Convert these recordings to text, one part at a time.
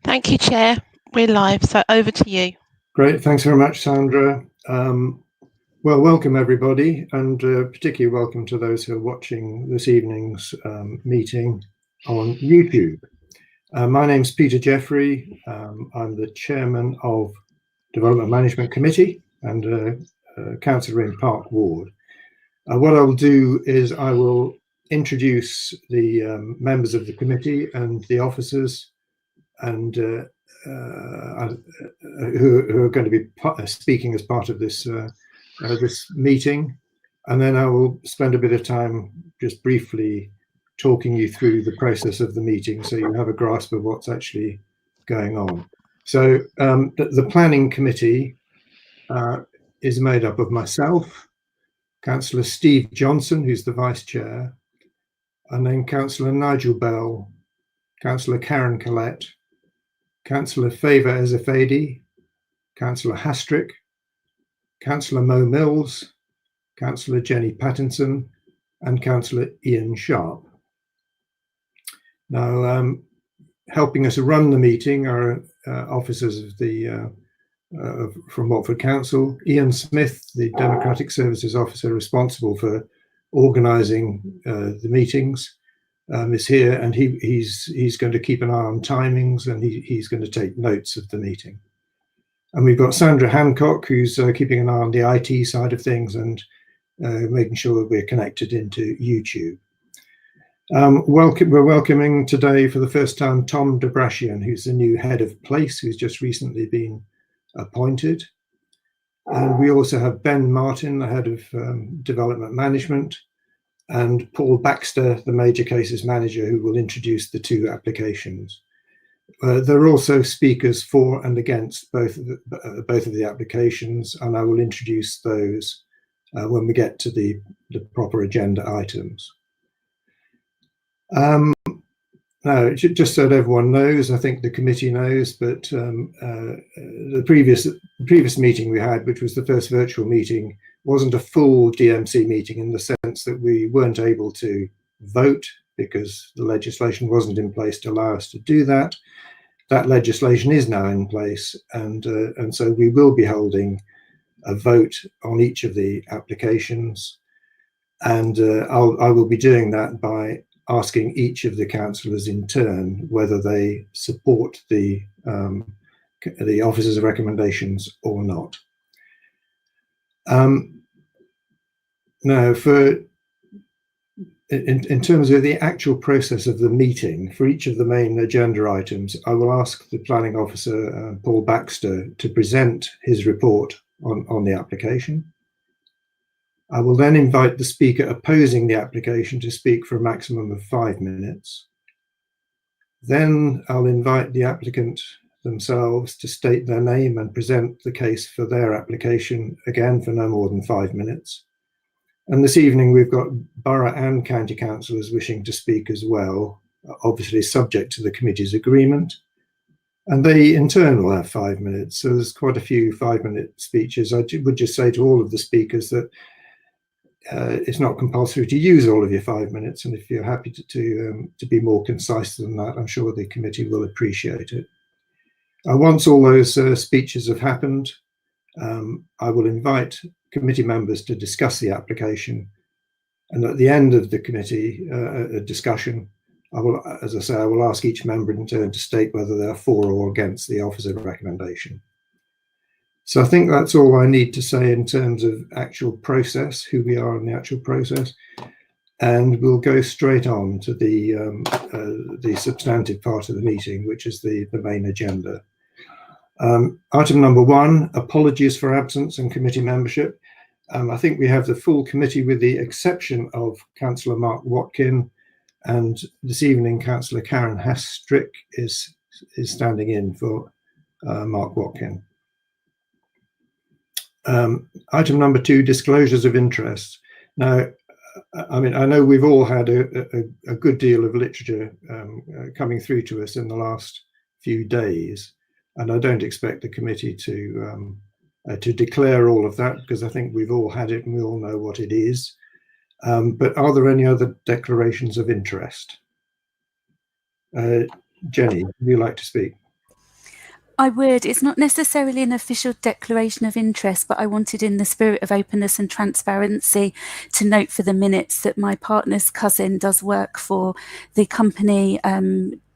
Thank you, Chair. We're live, so over to you. Great, thanks very much, Sandra. Well, welcome everybody, and particularly welcome to those who are watching this evening's meeting on YouTube. My name's Peter Jeffrey. I'm the Chairman of Development Management Committee and Councillor in Park Ward. What I'll do is I will introduce the members of the committee and the officers and who are going to be speaking as part of this this meeting, and then I will spend a bit of time just briefly talking you through the process of the meeting so you have a grasp of what's actually going on. So the planning committee is made up of myself, Councillor Steve Johnson, who's the Vice Chair, and then Councillor Nigel Bell, Councillor Karen Collette, Councillor Favour Ezefadi, Councillor Hastrick, Councillor Mo Mills, Councillor Jenny Pattinson, and Councillor Ian Sharp. Now, helping us run the meeting are officers of the from Watford Council. Ian Smith, the Democratic Services Officer responsible for organising the meetings, is here, and he's going to keep an eye on timings, and he's going to take notes of the meeting. And we've got Sandra Hancock, who's keeping an eye on the IT side of things and making sure that we're connected into YouTube. We're welcoming today for the first time Tom Debrashian, who's the new head of Place, who's just recently been appointed. And we also have Ben Martin, the head of Development Management, and Paul Baxter, the Major Cases Manager, who will introduce the two applications. There are also speakers for and against both of the applications, and I will introduce those when we get to the proper agenda items. Now, just so that everyone knows, I think the committee knows, but the previous meeting we had, which was the first virtual meeting, wasn't a full DMC meeting in the sense that we weren't able to vote because the legislation wasn't in place to allow us to do that. That legislation is now in place, and so we will be holding a vote on each of the applications, and I will be doing that by asking each of the councillors in turn whether they support the officer's recommendations or not. Now, in terms of the actual process of the meeting, for each of the main agenda items, I will ask the planning officer, Paul Baxter, to present his report on the application. I will then invite the speaker opposing the application to speak for a maximum of 5 minutes. Then I'll invite the applicant themselves to state their name and present the case for their application, again for no more than 5 minutes. And this evening we've got borough and county councillors wishing to speak as well, obviously subject to the committee's agreement. And they in turn will have 5 minutes. So there's quite a few 5-minute speeches. I would just say to all of the speakers that it's not compulsory to use all of your 5 minutes, and if you're happy to be more concise than that, I'm sure the committee will appreciate it. Once all those speeches have happened, I will invite committee members to discuss the application, and at the end of the committee discussion, I will, as I say, I will ask each member in turn to state whether they are for or against the officer's recommendation. So I think that's all I need to say in terms of actual process, who we are in the actual process, and we'll go straight on to the substantive part of the meeting, which is the main agenda. Item number 1, apologies for absence and committee membership. I think we have the full committee with the exception of Councillor Mark Watkin, and this evening Councillor Karen Hastrick is standing in for Mark Watkin. Item number 2, disclosures of interest. Now, I mean, I know we've all had a good deal of literature coming through to us in the last few days, and I don't expect the committee to declare all of that, because I think we've all had it and we all know what it is. But are there any other declarations of interest? Jenny, would you like to speak? I would. It's not necessarily an official declaration of interest, but I wanted, in the spirit of openness and transparency, to note for the minutes that my partner's cousin does work for the company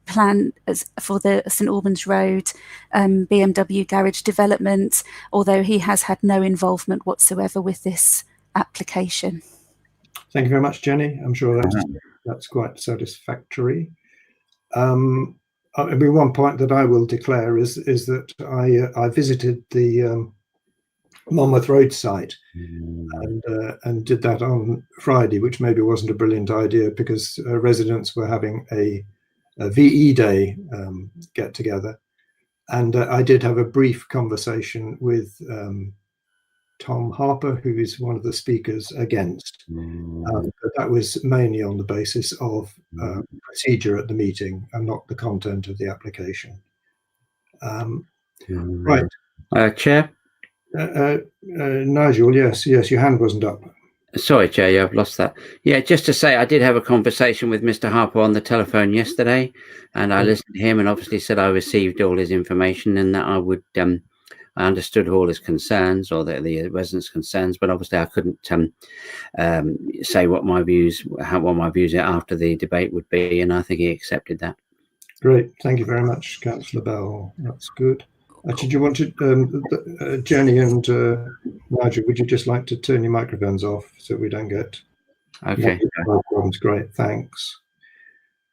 plan for the St Albans Road BMW garage development, although he has had no involvement whatsoever with this application. Thank you very much, Jenny. I'm sure that's quite satisfactory. One point that I will declare is that I visited the Monmouth Road site and did that on Friday, which maybe wasn't a brilliant idea, because residents were having a VE Day get together, and I did have a brief conversation with Tom Harper, who is one of the speakers against. But that was mainly on the basis of procedure at the meeting and not the content of the application. Right. Chair? Nigel, yes, your hand wasn't up. Sorry, Chair, yeah, I've lost that. Yeah, just to say, I did have a conversation with Mr. Harper on the telephone yesterday, and I listened to him and obviously said I received all his information and that I would, I understood all his concerns, or the residents' concerns, but obviously I couldn't say what my views are after the debate would be, and I think he accepted that. Great, thank you very much, Councillor Bell. That's good. Actually, do you want to, Jenny and Nigel, would you just like to turn your microphones off so we don't get problems? Great, thanks.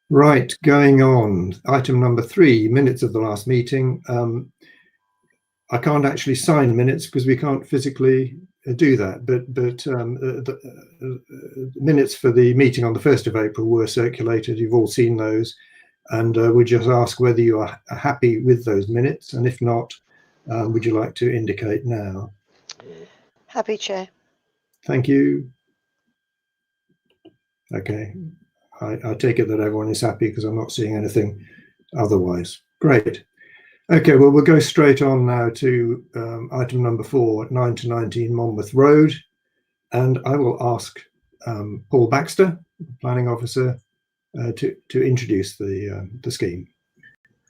Right, going on. Item number 3, minutes of the last meeting. I can't actually sign minutes because we can't physically do that, but the minutes for the meeting on the 1st of April were circulated. You've all seen those. And we just ask whether you are happy with those minutes, and if not, would you like to indicate now? Happy, Chair. Thank you. Okay, I take it that everyone is happy because I'm not seeing anything otherwise. Great. Okay, well, we'll go straight on now to item number 4, 9 to 19 Monmouth Road, and I will ask Paul Baxter, Planning Officer, to introduce the scheme.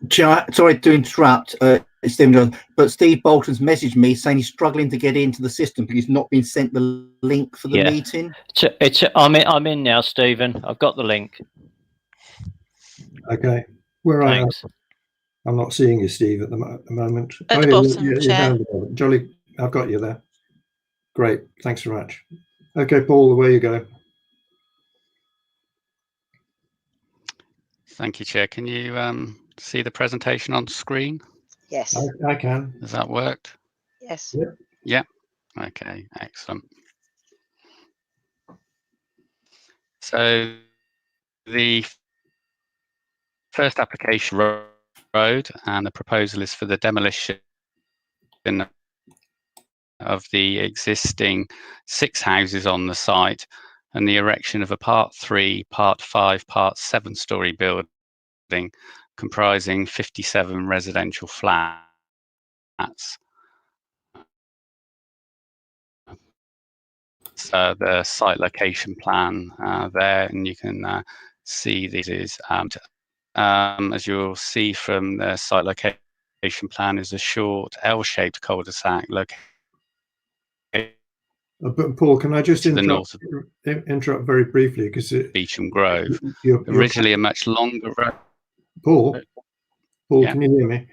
Chair, sorry to interrupt, Stephen, but Steve Bolton's messaged me saying he's struggling to get into the system because he's not been sent the link for the meeting. I'm in now, Stephen. I've got the link. Okay, where Thanks. I'm not seeing you, Steve, at the moment. At the bottom, you're Chair. down the bottom. Jolly, I've got you there. Great, thanks very much. Okay, Paul, away you go. Thank you, Chair. Can you see the presentation on screen? Yes. I can. Has that worked? Yes. Yeah. Okay, excellent. So the first application road, and the proposal is for the demolition of the existing 6 houses on the site and the erection of a Part 3, Part 5, Part 7-storey building comprising 57 residential flats. So the site location plan there, and you can see this is, as you'll see from the site location plan, is a short L-shaped cul-de-sac located. But Paul, can I just interrupt very briefly, because Beecham Grove, you're originally a much longer road. Paul, Yeah. Can you hear me?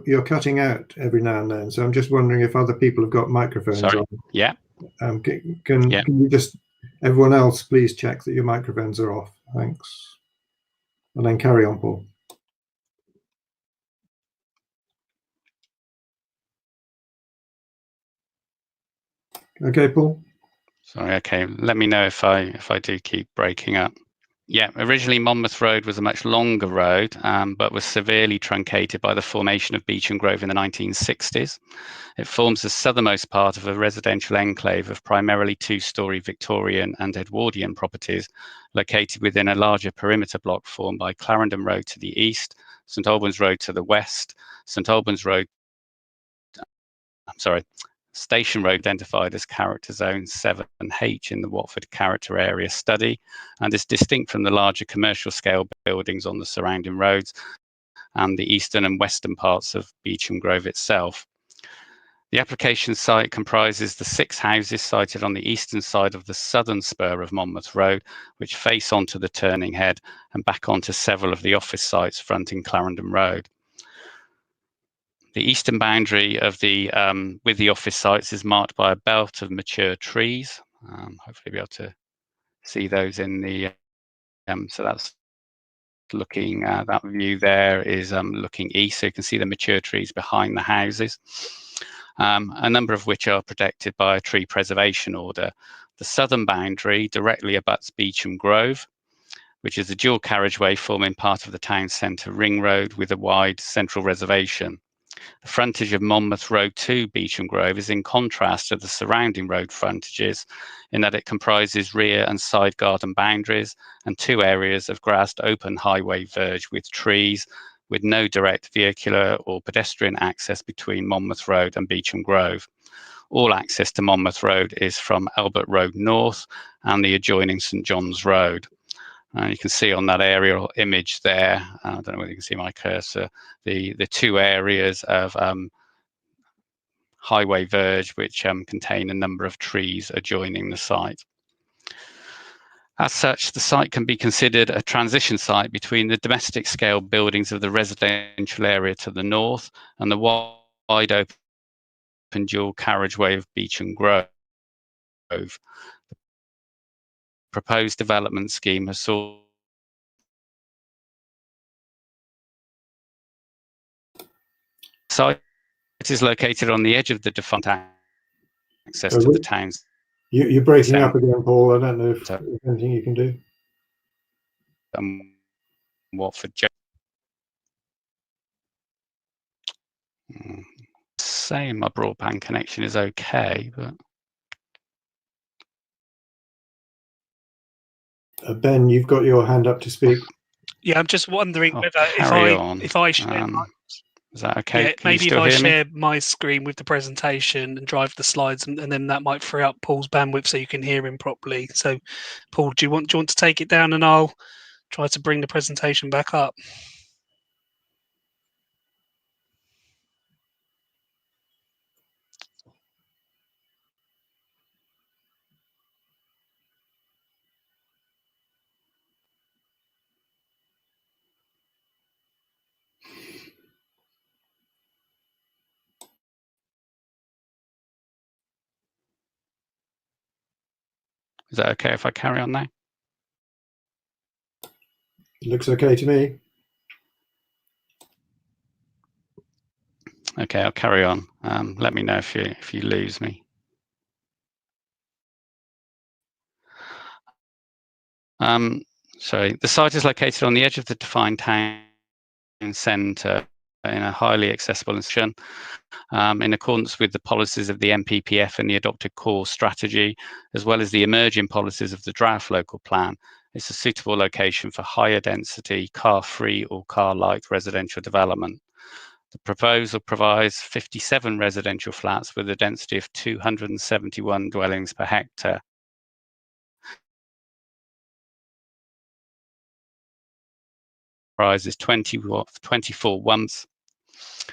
You're cutting out every now and then, so I'm just wondering if other people have got microphones Sorry. on. Yeah. Can you just, everyone else, please check that your microphones are off. Thanks. And then carry on, Paul. Okay, Paul. Sorry. Okay. Let me know if I do keep breaking up. Yeah. Originally, Monmouth Road was a much longer road, but was severely truncated by the formation of Beecham Grove in the 1960s. It forms the southernmost part of a residential enclave of primarily 2-storey Victorian and Edwardian properties, located within a larger perimeter block formed by Clarendon Road to the east, St Albans Road to the west, Station Road identified as Character Zone 7H in the Watford Character Area Study, and is distinct from the larger commercial scale buildings on the surrounding roads and the eastern and western parts of Beecham Grove itself. The application site comprises the 6 houses sited on the eastern side of the southern spur of Monmouth Road, which face onto the turning head and back onto several of the office sites fronting Clarendon Road. The eastern boundary of the with the office sites is marked by a belt of mature trees. Hopefully be able to see those in the, so that's looking, that view there is looking east, so you can see the mature trees behind the houses. A number of which are protected by a tree preservation order. The southern boundary directly abuts Beecham Grove, which is a dual carriageway forming part of the town centre ring road with a wide central reservation. The frontage of Monmouth Road to Beecham Grove is in contrast to the surrounding road frontages in that it comprises rear and side garden boundaries and 2 areas of grassed open highway verge with trees, with no direct vehicular or pedestrian access between Monmouth Road and Beecham Grove. All access to Monmouth Road is from Albert Road North and the adjoining St John's Road. You can see on that aerial image there, I don't know whether you can see my cursor, the 2 areas of highway verge which contain a number of trees adjoining the site. As such, the site can be considered a transition site between the domestic scale buildings of the residential area to the north and the wide open dual carriageway of Beecham Grove. The proposed development scheme has sought site is located on the edge of the defined access to the town's. You're breaking up again, Paul. I don't know if there's anything you can do. Watford. Saying my broadband connection is okay, but Ben, you've got your hand up to speak. Yeah, I'm just wondering whether if I share is that okay? Yeah, maybe if I share my screen with the presentation and drive the slides, and then that might free up Paul's bandwidth so you can hear him properly. So, Paul, do you want to take it down, and I'll try to bring the presentation back up? Is that okay if I carry on now? Looks okay to me. Okay, I'll carry on. Let me know if you lose me. The site is located on the edge of the defined town centre in a highly accessible institution, in accordance with the policies of the MPPF and the adopted core strategy, as well as the emerging policies of the draft local plan. It's a suitable location for higher density, car-free or car-light residential development. The proposal provides 57 residential flats with a density of 271 dwellings per hectare. Comprises 24 ones.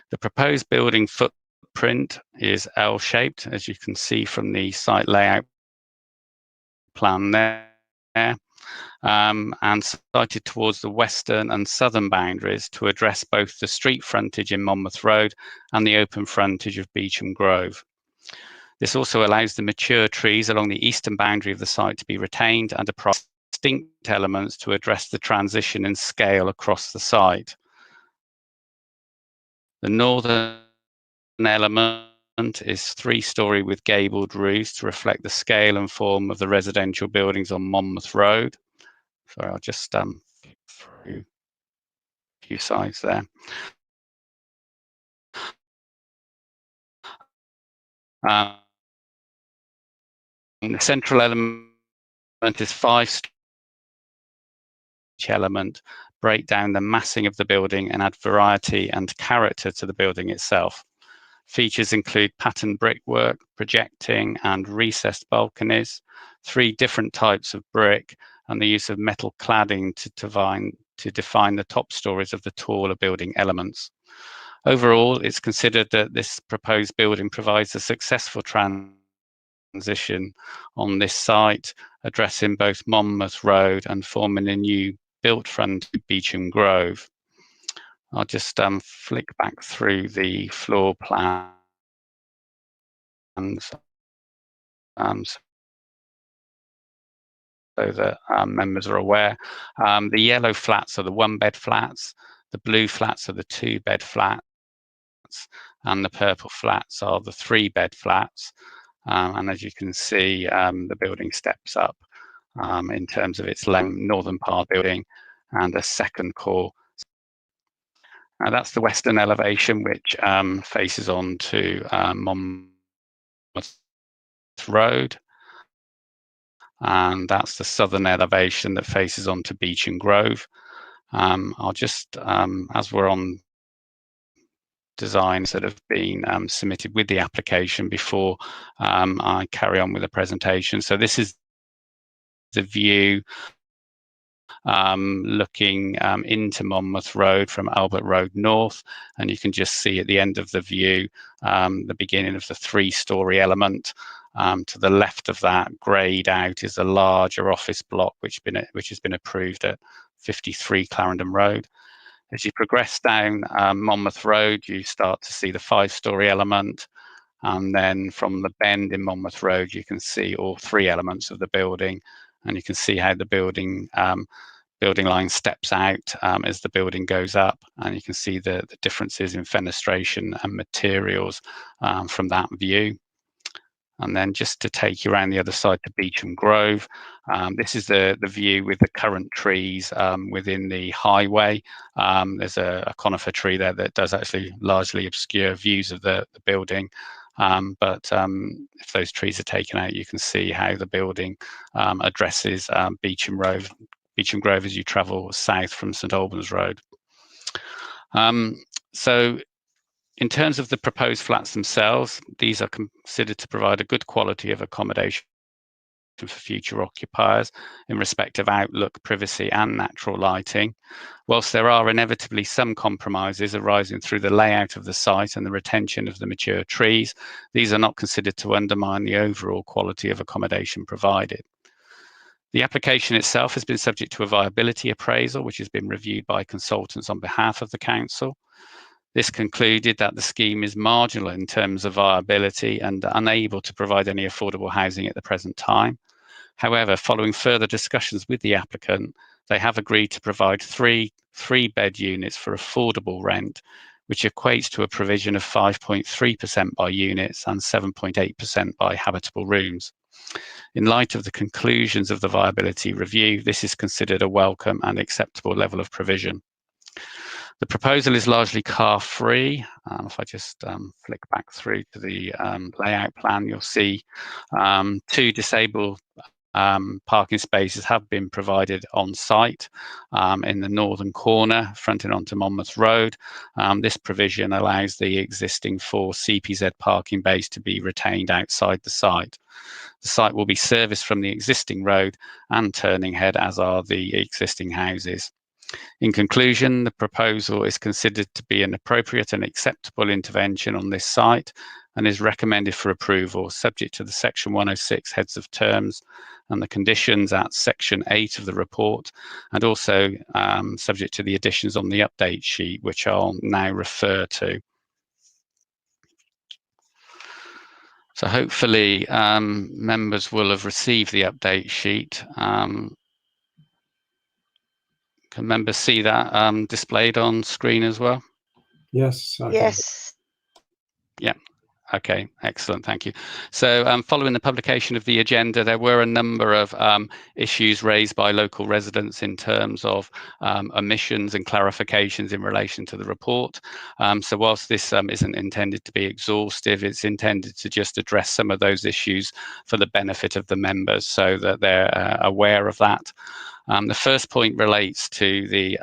The proposed building footprint is L-shaped, as you can see from the site layout plan there, and sited towards the western and southern boundaries to address both the street frontage in Monmouth Road and the open frontage of Beecham Grove. This also allows the mature trees along the eastern boundary of the site to be retained and a distinct elements to address the transition in scale across the site. The northern element is 3-storey with gabled roofs to reflect the scale and form of the residential buildings on Monmouth Road. Sorry, I'll just through a few sides there. The central element is 5 element break down the massing of the building and add variety and character to the building itself. Features include patterned brickwork, projecting and recessed balconies, 3 different types of brick, and the use of metal cladding to define the top stories of the taller building elements. Overall, it's considered that this proposed building provides a successful transition on this site, addressing both Monmouth Road and forming a new built front Beecham Grove. I'll just flick back through the floor plans so that members are aware. The yellow flats are the 1-bed flats, the blue flats are the 2-bed flats, and the purple flats are the 3-bed flats. And as you can see, the building steps up in terms of its northern part building and a second core. That's the western elevation, which faces on to Monmouth Road. And that's the southern elevation that faces on to Beecham Grove. I'll just, as we're on designs that have been submitted with the application before I carry on with the presentation. So this is the view looking into Monmouth Road from Albert Road North, and you can just see at the end of the view the beginning of the 3-storey element. To the left of that, greyed out, is a larger office block which has been approved at 53 Clarendon Road. As you progress down Monmouth Road, you start to see the 5-storey element, and then from the bend in Monmouth Road, you can see all 3 elements of the building, and you can see how the building line steps out as the building goes up, and you can see the differences in fenestration and materials from that view. And then just to take you around the other side to Beecham Grove, this is the view with the current trees within the highway. There's a conifer tree there that does actually largely obscure views of the building. But if those trees are taken out, you can see how the building addresses Beecham Grove as you travel south from St Albans Road. So in terms of the proposed flats themselves, these are considered to provide a good quality of accommodation for future occupiers in respect of outlook, privacy and natural lighting. Whilst there are inevitably some compromises arising through the layout of the site and the retention of the mature trees, these are not considered to undermine the overall quality of accommodation provided. The application itself has been subject to a viability appraisal, which has been reviewed by consultants on behalf of the council. This concluded that the scheme is marginal in terms of viability and unable to provide any affordable housing at the present time. However, following further discussions with the applicant, they have agreed to provide 3 3-bed units for affordable rent, which equates to a provision of 5.3% by units and 7.8% by habitable rooms. In light of the conclusions of the viability review, this is considered a welcome and acceptable level of provision. The proposal is largely car-free. If I just flick back through to the layout plan, you'll see 2 disabled parking spaces have been provided on site in the northern corner, fronting onto Monmouth Road. This provision allows the existing 4 CPZ parking bays to be retained outside the site. The site will be serviced from the existing road and turning head, as are the existing houses. In conclusion, the proposal is considered to be an appropriate and acceptable intervention on this site and is recommended for approval, subject to the Section 106 heads of terms and the conditions at Section 8 of the report, and also subject to the additions on the update sheet, which I'll now refer to. So hopefully members will have received the update sheet. Can members see that displayed on screen as well? Yes. Yes. Yeah. Okay, excellent, thank you. So following the publication of the agenda, there were a number of issues raised by local residents in terms of omissions and clarifications in relation to the report. So whilst this isn't intended to be exhaustive, it's intended to just address some of those issues for the benefit of the members so that they're aware of that. The first point relates to the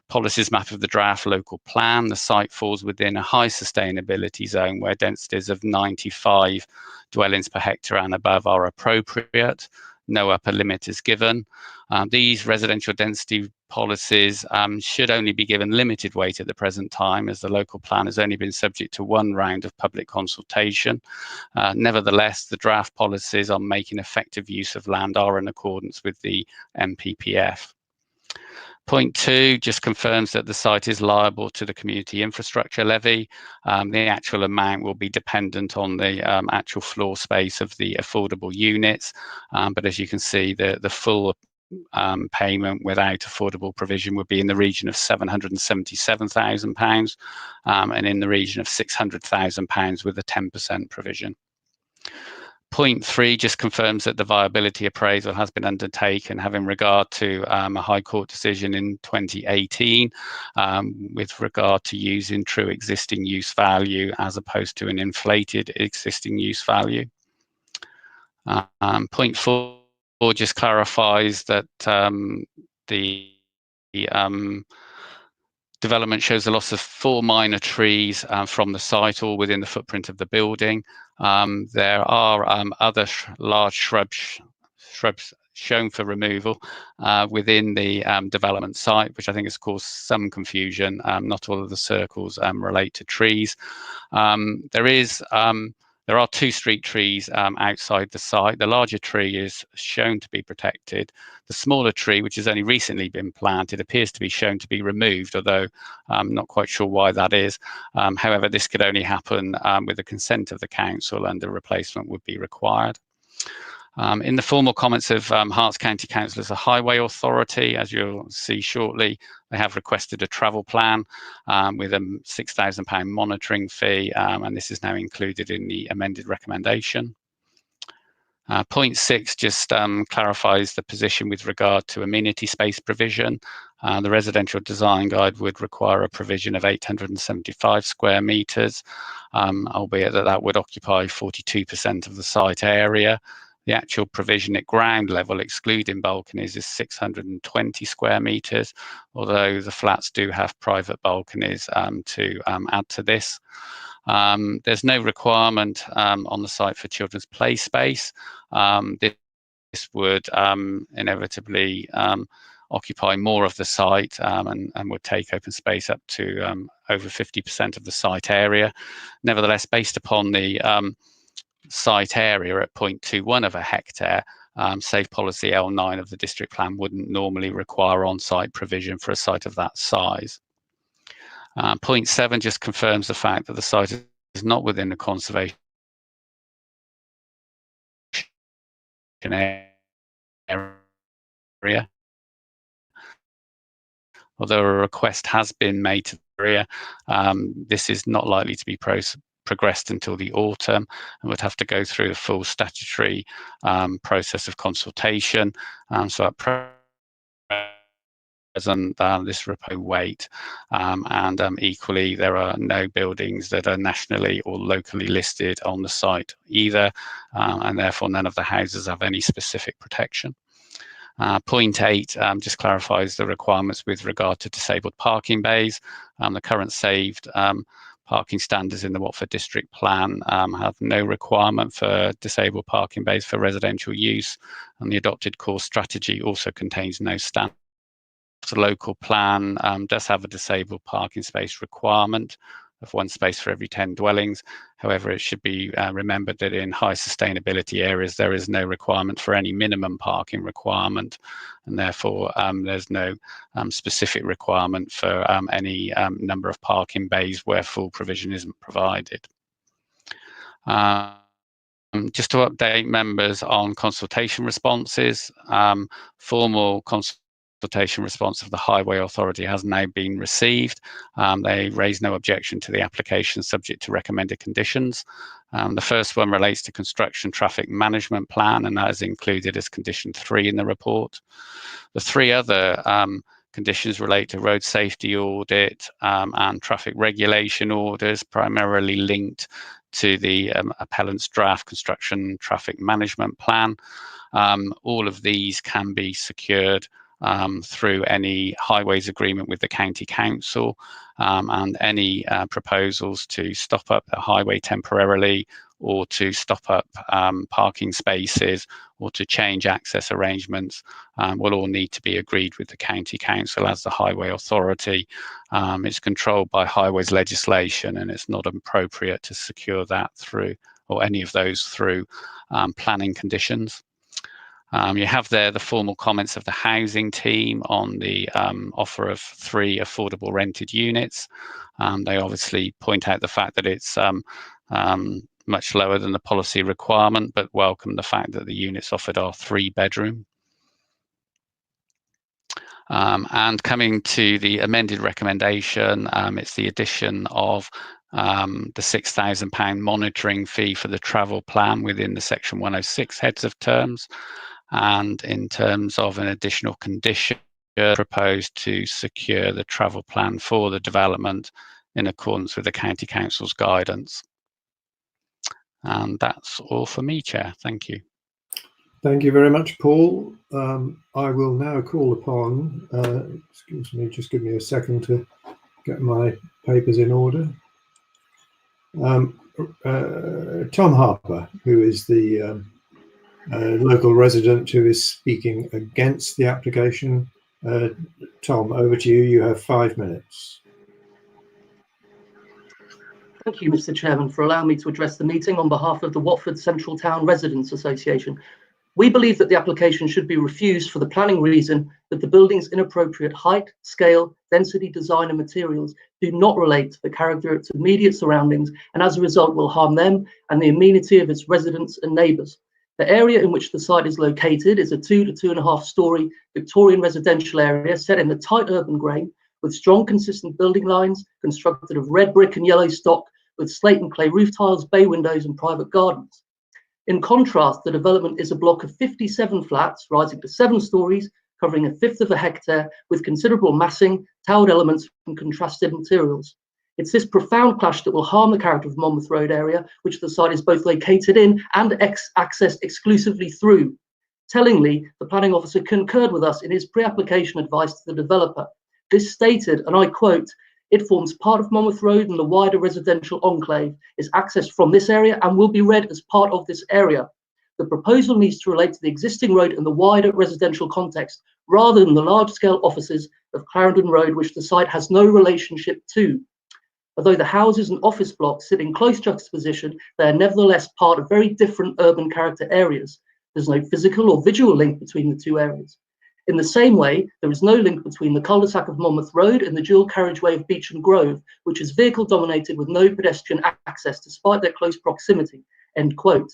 policies map of the draft local plan. The site falls within a high sustainability zone where densities of 95 dwellings per hectare and above are appropriate. No upper limit is given. These residential density policies should only be given limited weight at the present time, as the local plan has only been subject to one round of public consultation. Nevertheless, the draft policies on making effective use of land are in accordance with the MPPF. Point 2 just confirms that the site is liable to the community infrastructure levy. The actual amount will be dependent on the actual floor space of the affordable units. But as you can see, the full payment without affordable provision would be in the region of £777,000 and in the region of £600,000 with a 10% provision. Point 3 just confirms that the viability appraisal has been undertaken having regard to a High Court decision in 2018 with regard to using true existing use value as opposed to an inflated existing use value. Point 4 just clarifies that the development shows the loss of 4 minor trees from the site, all within the footprint of the building. There are other large shrubs shown for removal within the development site, which I think has caused some confusion. Not all of the circles relate to trees. There are 2 street trees outside the site. The larger tree is shown to be protected. The smaller tree, which has only recently been planted, appears to be shown to be removed, although I'm not quite sure why that is. However, this could only happen with the consent of the council, and a replacement would be required. In the formal comments of Herts County Council as a highway authority, as you'll see shortly, they have requested a travel plan with a £6,000 monitoring fee, and this is now included in the amended recommendation. Point 6 just clarifies the position with regard to amenity space provision. The residential design guide would require a provision of 875 square metres, albeit that would occupy 42% of the site area. The actual provision at ground level, excluding balconies, is 620 square metres, although the flats do have private balconies to add to this. There's no requirement on the site for children's play space. This would inevitably occupy more of the site and would take open space up to over 50% of the site area. Nevertheless, based upon the site area at 0.21 of a hectare, Safe Policy L9 of the district plan wouldn't normally require on-site provision for a site of that size. Point 7 just confirms the fact that the site is not within the conservation area. Although a request has been made to the area, this is not likely to be progressed until the autumn and would have to go through the full statutory process of consultation. So at present, this repos wait, and equally there are no buildings that are nationally or locally listed on the site either, and therefore none of the houses have any specific protection. Point 8 just clarifies the requirements with regard to disabled parking bays. The current saved parking standards in the Watford district plan have no requirement for disabled parking bays for residential use, and the adopted core strategy also contains no standard. The local plan does have a disabled parking space requirement of 1 space for every 10 dwellings. However, it should be remembered that in high sustainability areas, there is no requirement for any minimum parking requirement, and therefore there's no specific requirement for any number of parking bays where full provision isn't provided. Just to update members on consultation responses, formal consultation response of the Highway Authority has now been received. They raise no objection to the application subject to recommended conditions. The first one relates to construction traffic management plan, and that is included as condition 3 in the report. The 3 other conditions relate to road safety audit and traffic regulation orders, primarily linked to the appellant's draft construction traffic management plan. All of these can be secured through any highways agreement with the county council, and any proposals to stop up the highway temporarily, or to stop up parking spaces, or to change access arrangements, will all need to be agreed with the county council as the highway authority. It's controlled by highways legislation, and it's not appropriate to secure that through, or any of those through, planning conditions. You have there the formal comments of the housing team on the offer of 3 affordable rented units. They obviously point out the fact that it's much lower than the policy requirement, but welcome the fact that the units offered are 3-bedroom. And coming to the amended recommendation, it's the addition of the £6,000 monitoring fee for the travel plan within the Section 106 heads of terms, and in terms of an additional condition proposed to secure the travel plan for the development in accordance with the County Council's guidance. And that's all for me, Chair. Thank you. Thank you very much, Paul. I will now call upon, excuse me, just give me a second to get my papers in order. Tom Harper, who is the local resident who is speaking against the application. Tom, over to you. You have 5 minutes. Thank you, Mr. Chairman, for allowing me to address the meeting on behalf of the Watford Central Town Residents Association. We believe that the application should be refused for the planning reason that the building's inappropriate height, scale, density, design and materials do not relate to the character of its immediate surroundings, and as a result will harm them and the amenity of its residents and neighbours. The area in which the site is located is a 2 to 2.5 storey Victorian residential area set in a tight urban grain with strong consistent building lines constructed of red brick and yellow stock with slate and clay roof tiles, bay windows and private gardens. In contrast, the development is a block of 57 flats rising to 7 stories, covering 1/5 of a hectare with considerable massing, towered elements and contrasted materials. It's this profound clash that will harm the character of Monmouth Road area, which the site is both located in and accessed exclusively through. Tellingly, the planning officer concurred with us in his pre-application advice to the developer. This stated, and I quote, "It forms part of Monmouth Road and the wider residential enclave, is accessed from this area and will be read as part of this area. The proposal needs to relate to the existing road and the wider residential context, rather than the large-scale offices of Clarendon Road, which the site has no relationship to. Although the houses and office blocks sit in close juxtaposition, they are nevertheless part of very different urban character areas. There's no physical or visual link between the two areas. In the same way, there is no link between the cul-de-sac of Monmouth Road and the dual carriageway of Beecham Grove, which is vehicle dominated with no pedestrian access despite their close proximity." End quote.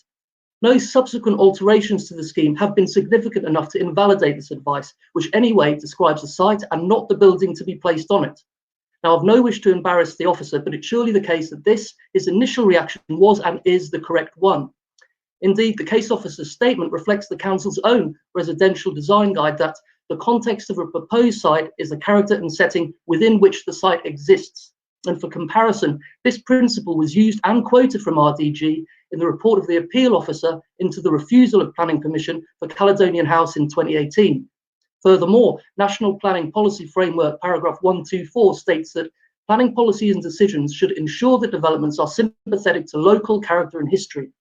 No subsequent alterations to the scheme have been significant enough to invalidate this advice, which anyway describes the site and not the building to be placed on it. Now, I've no wish to embarrass the officer, but it's surely the case that his initial reaction was and is the correct one. Indeed, the case officer's statement reflects the council's own residential design guide that the context of a proposed site is the character and setting within which the site exists. And for comparison, this principle was used and quoted from RDG in the report of the appeal officer into the refusal of planning permission for Caledonian House in 2018. Furthermore, National Planning Policy Framework paragraph 124 states that planning policies and decisions should ensure that developments are sympathetic to local character and history.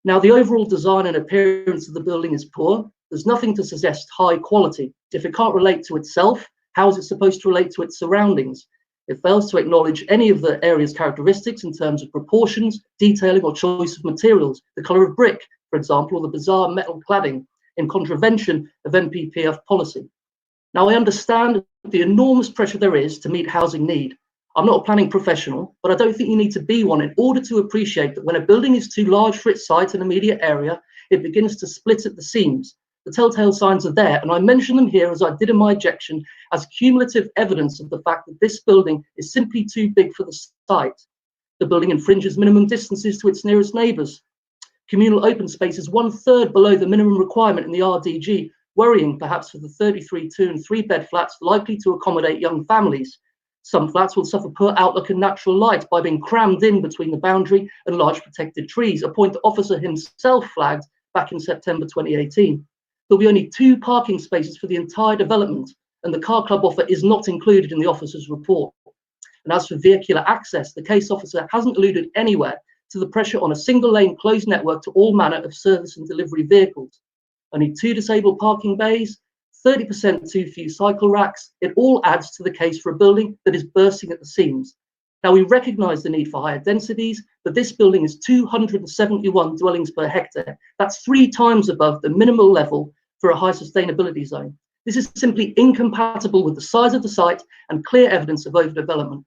Now, the overall design and appearance of the building is poor. There's nothing to suggest high quality. If it can't relate to itself, how is it supposed to relate to its surroundings? It fails to acknowledge any of the area's characteristics in terms of proportions, detailing or choice of materials, the colour of brick, for example, or the bizarre metal cladding, in contravention of NPPF policy. Now, I understand the enormous pressure there is to meet housing need. I'm not a planning professional, but I don't think you need to be one in order to appreciate that when a building is too large for its site and immediate area, it begins to split at the seams. The telltale signs are there, and I mention them here as I did in my objection as cumulative evidence of the fact that this building is simply too big for the site. The building infringes minimum distances to its nearest neighbours. Communal open space is 1/3 below the minimum requirement in the RDG, worrying perhaps for the 33 2- and 3-bed flats likely to accommodate young families. Some flats will suffer poor outlook and natural light by being crammed in between the boundary and large protected trees, a point the officer himself flagged back in September 2018. There'll be only 2 parking spaces for the entire development, and the car club offer is not included in the officer's report. And as for vehicular access, the case officer hasn't alluded anywhere to the pressure on a single lane closed network to all manner of service and delivery vehicles. Only 2 disabled parking bays, 30% too few cycle racks. It all adds to the case for a building that is bursting at the seams. Now, we recognise the need for higher densities, but this building is 271 dwellings per hectare. That's 3 times above the minimal level for a high sustainability zone. This is simply incompatible with the size of the site and clear evidence of overdevelopment.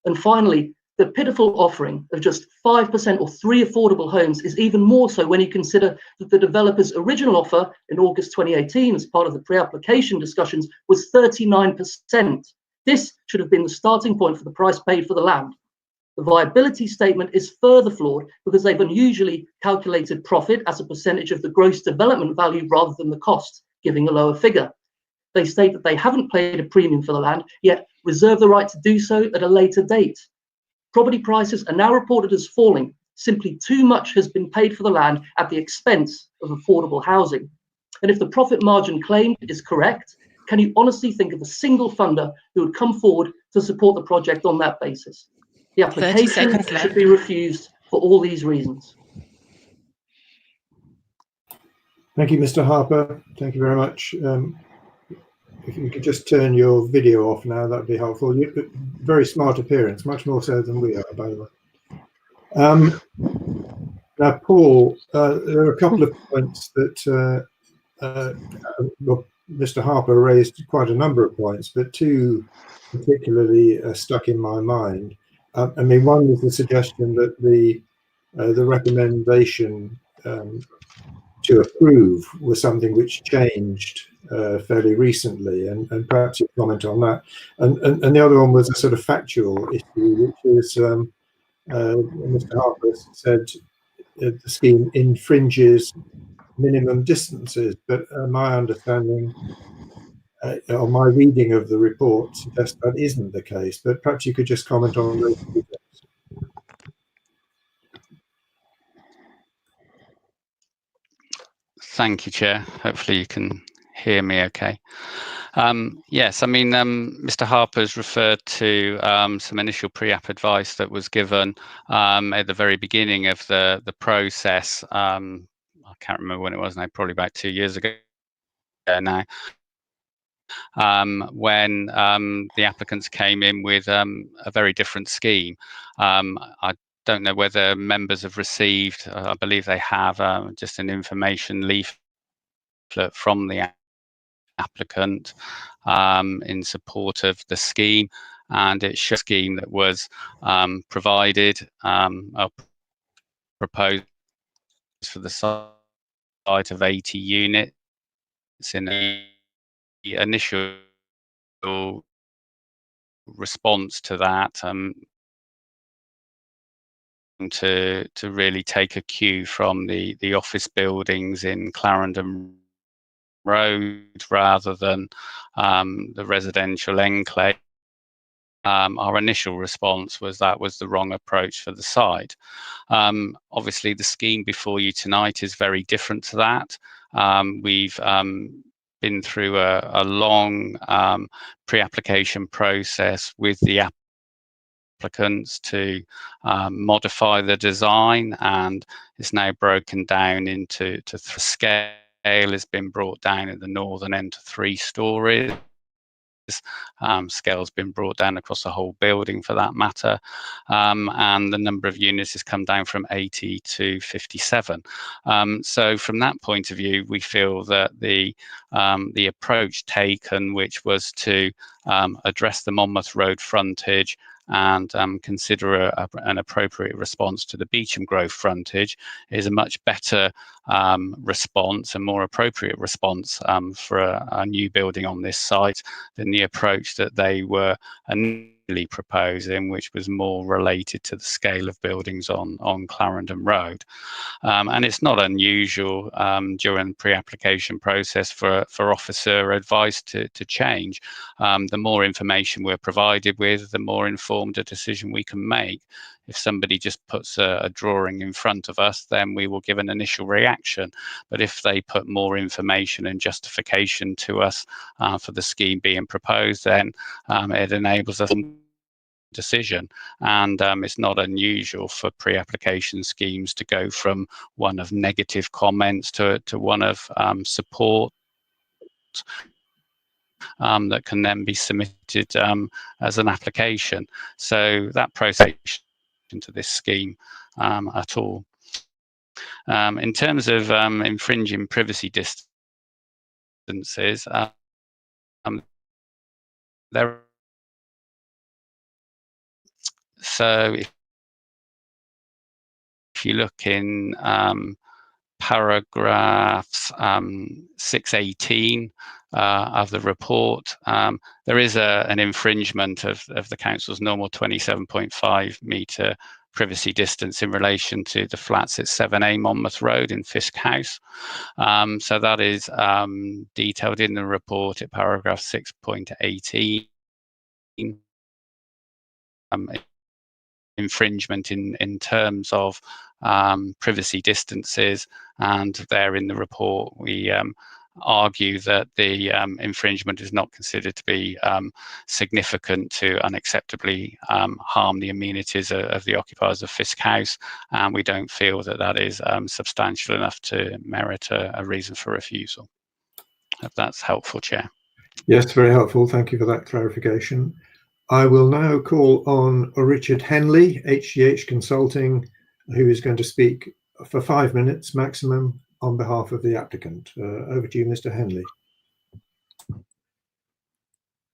And finally, the pitiful offering of just 5% or 3 affordable homes is even more so when you consider that the developer's original offer in August 2018 as part of the pre-application discussions was 39%. This should have been the starting point for the price paid for the land. The viability statement is further flawed because they've unusually calculated profit as a percentage of the gross development value rather than the cost, giving a lower figure. They state that they haven't paid a premium for the land, yet reserve the right to do so at a later date. Property prices are now reported as falling. Simply too much has been paid for the land at the expense of affordable housing. And if the profit margin claimed is correct, can you honestly think of a single funder who would come forward to support the project on that basis? The application should be refused for all these reasons. Thank you, Mr. Harper. Thank you very much. If you could just turn your video off now, that'd be helpful. Very smart appearance, much more so than we are, by the way. Now, Paul, there are a couple of points that Mr. Harper raised quite a number of points, but 2 particularly stuck in my mind. I mean, one was the suggestion that the recommendation to approve was something which changed fairly recently, and perhaps you comment on that. And the other one was a sort of factual issue, which is Mr. Harper said the scheme infringes minimum distances, but my understanding or my reading of the report suggests that isn't the case. But perhaps you could just comment on those 2 things. Thank you, Chair. Hopefully you can hear me okay. Yes, I mean, Mr. Harper's referred to some initial pre-app advice that was given at the very beginning of the process. I can't remember when it was now, probably about 2 years ago now, when the applicants came in with a very different scheme. I don't know whether members have received, I believe they have, just an information leaflet from the applicant in support of the scheme, and it shows a scheme that was provided or proposed for the site of 80 units. In the initial response to that, to really take a cue from the office buildings in Clarendon Road rather than the residential enclave. Our initial response was that was the wrong approach for the site. Obviously, the scheme before you tonight is very different to that. We've been through a long pre-application process with the applicants to modify the design, and it's now broken down into scale has been brought down at the northern end to 3 stories. Scale's been brought down across the whole building for that matter, and the number of units has come down from 80 to 57. So from that point of view, we feel that the approach taken, which was to address the Monmouth Road frontage and consider an appropriate response to the Beecham Grove frontage, is a much better response and more appropriate response for a new building on this site than the approach that they were initially proposing, which was more related to the scale of buildings on Clarendon Road. And it's not unusual during the pre-application process for officer advice to change. The more information we're provided with, the more informed a decision we can make. If somebody just puts a drawing in front of us, then we will give an initial reaction. But if they put more information and justification to us for the scheme being proposed, then it enables us decision. And it's not unusual for pre-application schemes to go from one of negative comments to one of support that can then be submitted as an application. So that process into this scheme at all. In terms of infringing privacy distances, so if you look in paragraphs 618 of the report, there is an infringement of the council's normal 27.5 metre privacy distance in relation to the flats at 7A Monmouth Road in Fisk House. So that is detailed in the report at paragraph 6.18. Infringement in terms of privacy distances, and there in the report we argue that the infringement is not considered to be significant to unacceptably harm the amenities of the occupiers of Fisk House, and we don't feel that that is substantial enough to merit a reason for refusal. If that's helpful, Chair. Yes, very helpful. Thank you for that clarification. I will now call on Richard Henley, HGH Consulting, who is going to speak for 5 minutes maximum on behalf of the applicant. Over to you, Mr. Henley.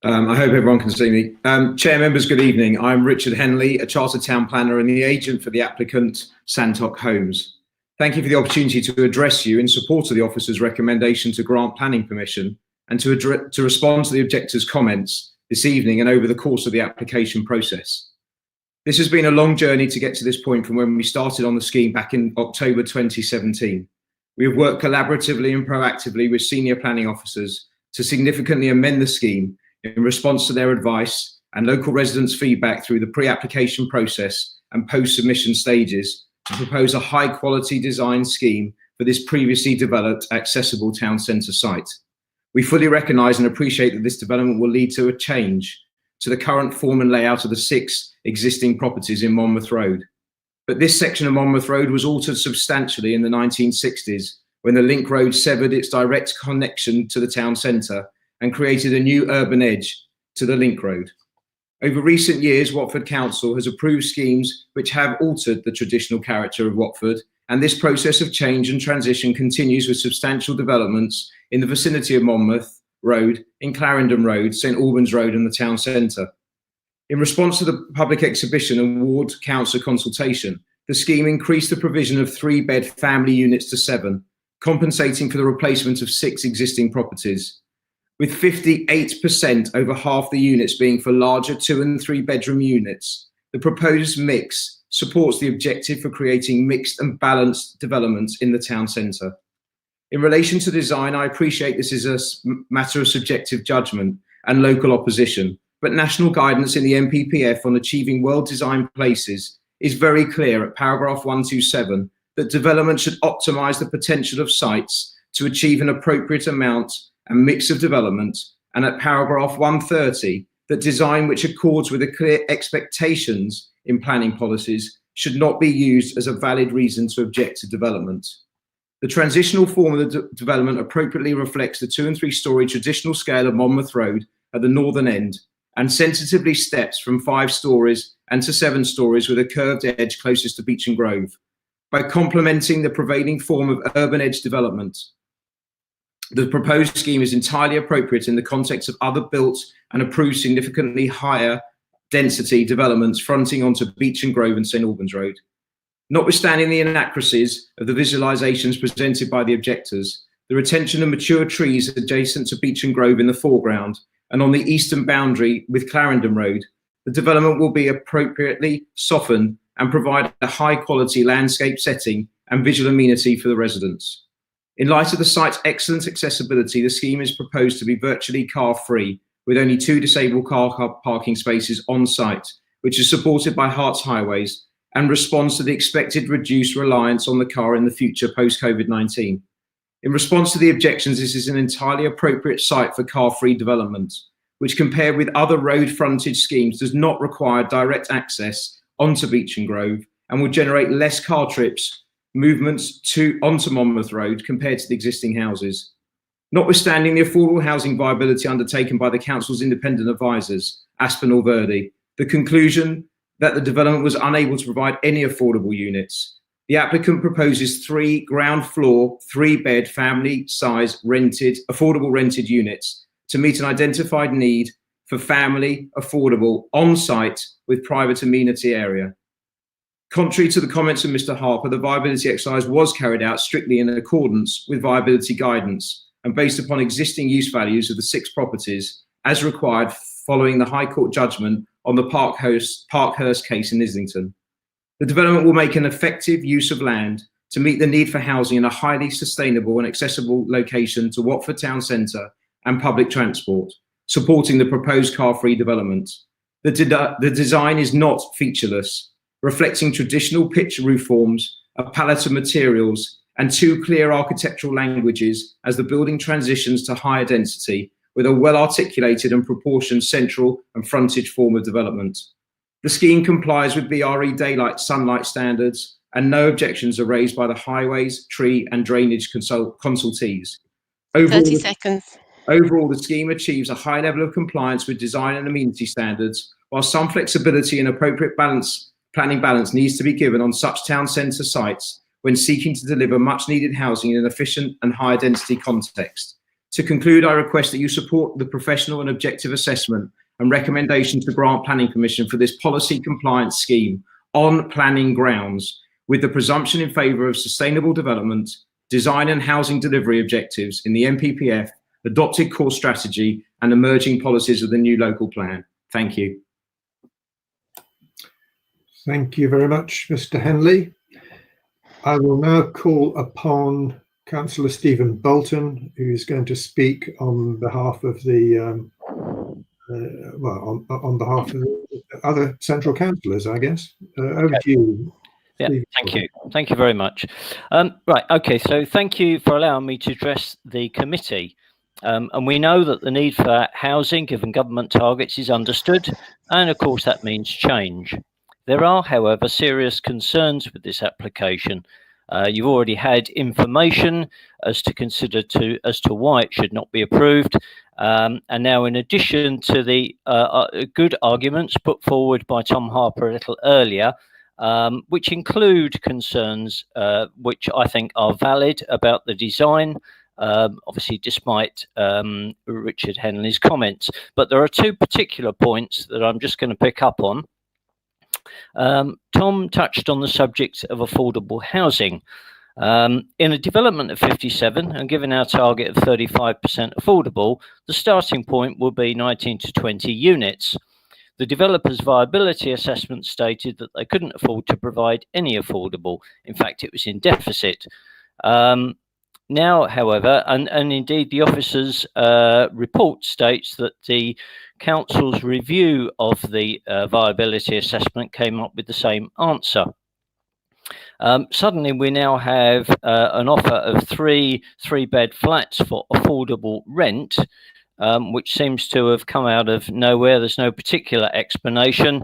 I hope everyone can see me. Chair, members, good evening. I'm Richard Henley, a Chartered Town Planner and the agent for the applicant, Santok Homes. Thank you for the opportunity to address you in support of the officer's recommendation to grant planning permission and to respond to the objector's comments this evening and over the course of the application process. This has been a long journey to get to this point from when we started on the scheme back in October 2017. We have worked collaboratively and proactively with senior planning officers to significantly amend the scheme in response to their advice and local residents' feedback through the pre-application process and post-submission stages to propose a high-quality design scheme for this previously developed accessible town centre site. We fully recognise and appreciate that this development will lead to a change to the current form and layout of the 6 existing properties in Monmouth Road. But this section of Monmouth Road was altered substantially in the 1960s when the link road severed its direct connection to the town centre and created a new urban edge to the link road. Over recent years, Watford Council has approved schemes which have altered the traditional character of Watford, and this process of change and transition continues with substantial developments in the vicinity of Monmouth Road, in Clarendon Road, St Albans Road and the town centre. In response to the public exhibition and ward council consultation, the scheme increased the provision of 3-bed family units to 7, compensating for the replacement of 6 existing properties. With 58% over half the units being for larger 2- and 3-bedroom units, the proposed mix supports the objective for creating mixed and balanced developments in the town centre. In relation to design, I appreciate this is a matter of subjective judgment and local opposition, but national guidance in the NPPF on achieving well-designed places is very clear at paragraph 127 that development should optimise the potential of sites to achieve an appropriate amount and mix of development, and at paragraph 130 that design which accords with the clear expectations in planning policies should not be used as a valid reason to object to development. The transitional form of the development appropriately reflects the 2- and 3-storey traditional scale of Monmouth Road at the northern end and sensitively steps from 5 stories and to 7 stories with a curved edge closest to Beech and Grove. By complementing the prevailing form of urban edge development, the proposed scheme is entirely appropriate in the context of other built and approved significantly higher density developments fronting onto Beech and Grove and St Albans Road. Notwithstanding the inaccuracies of the visualisations presented by the objectors, the retention of mature trees adjacent to Beech and Grove in the foreground and on the eastern boundary with Clarendon Road The development will be appropriately softened and provide a high-quality landscape setting and visual amenity for the residents. In light of the site's excellent accessibility, the scheme is proposed to be virtually car-free, with only 2 disabled car parking spaces on site, which is supported by Herts Highways and responds to the expected reduced reliance on the car in the future post-COVID-19. In response to the objections, this is an entirely appropriate site for car-free development, which compared with other road frontage schemes does not require direct access onto Beech and Grove and will generate less car trips, movements onto Monmouth Road compared to the existing houses. Notwithstanding the affordable housing viability undertaken by the council's independent advisors, Aspinall Verdi, the conclusion that the development was unable to provide any affordable units, the applicant proposes 3 ground floor, 3-bed family size affordable rented units to meet an identified need for family affordable on-site with private amenity area. Contrary to the comments of Mr. Harper, the viability exercise was carried out strictly in accordance with viability guidance and based upon existing use values of the 6 properties as required following the High Court judgment on the Parkhurst case in Islington. The development will make an effective use of land to meet the need for housing in a highly sustainable and accessible location to Watford Town Centre and public transport, supporting the proposed car-free development. The design is not featureless, reflecting traditional pitch roof forms, a palette of materials, and 2 clear architectural languages as the building transitions to higher density with a well-articulated and proportioned central and frontage form of development. The scheme complies with BRE daylight sunlight standards and no objections are raised by the highways, tree and drainage consultees. 30 seconds. Overall, the scheme achieves a high level of compliance with design and amenity standards, while some flexibility and appropriate planning balance needs to be given on such town centre sites when seeking to deliver much needed housing in an efficient and higher density context. To conclude, I request that you support the professional and objective assessment and recommendation to grant planning permission for this policy compliance scheme on planning grounds, with the presumption in favour of sustainable development, design and housing delivery objectives in the NPPF, adopted core strategy and emerging policies of the new local plan. Thank you. Thank you very much, Mr. Henley. I will now call upon Councillor Stephen Bolton, who is going to speak on behalf of the on behalf of the other central councillors, I guess. Over to you. Yeah, thank you. Thank you very much. Right, okay, so thank you for allowing me to address the committee. And we know that the need for housing, given government targets, is understood, and of course that means change. There are, however, serious concerns with this application. You've already had information as to why it should not be approved. And now, in addition to the good arguments put forward by Tom Harper a little earlier, which include concerns which I think are valid about the design, obviously despite Richard Henley's comments. But there are 2 particular points that I'm just going to pick up on. Tom touched on the subject of affordable housing. In a development of 57, and given our target of 35% affordable, the starting point will be 19 to 20 units. The developer's viability assessment stated that they couldn't afford to provide any affordable. In fact, it was in deficit. Now, however, and indeed the officer's report states that the council's review of the viability assessment came up with the same answer. Suddenly, we now have an offer of 3 3-bed flats for affordable rent, which seems to have come out of nowhere. There's no particular explanation.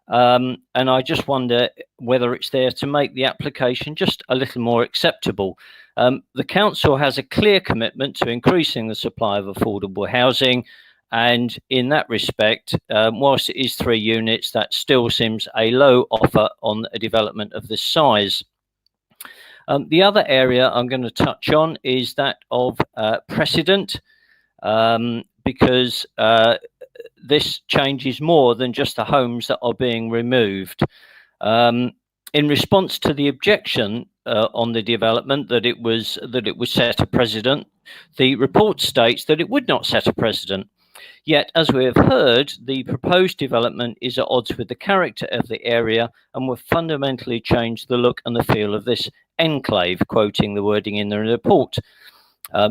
And I just wonder whether it's there to make the application just a little more acceptable. The council has a clear commitment to increasing the supply of affordable housing. And in that respect, whilst it is 3 units, that still seems a low offer on a development of this size. The other area I'm going to touch on is that of precedent, because this changes more than just the homes that are being removed. In response to the objection on the development that it was set a precedent, the report states that it would not set a precedent. Yet, as we have heard, the proposed development is at odds with the character of the area and will fundamentally change the look and the feel of this enclave, quoting the wording in the report.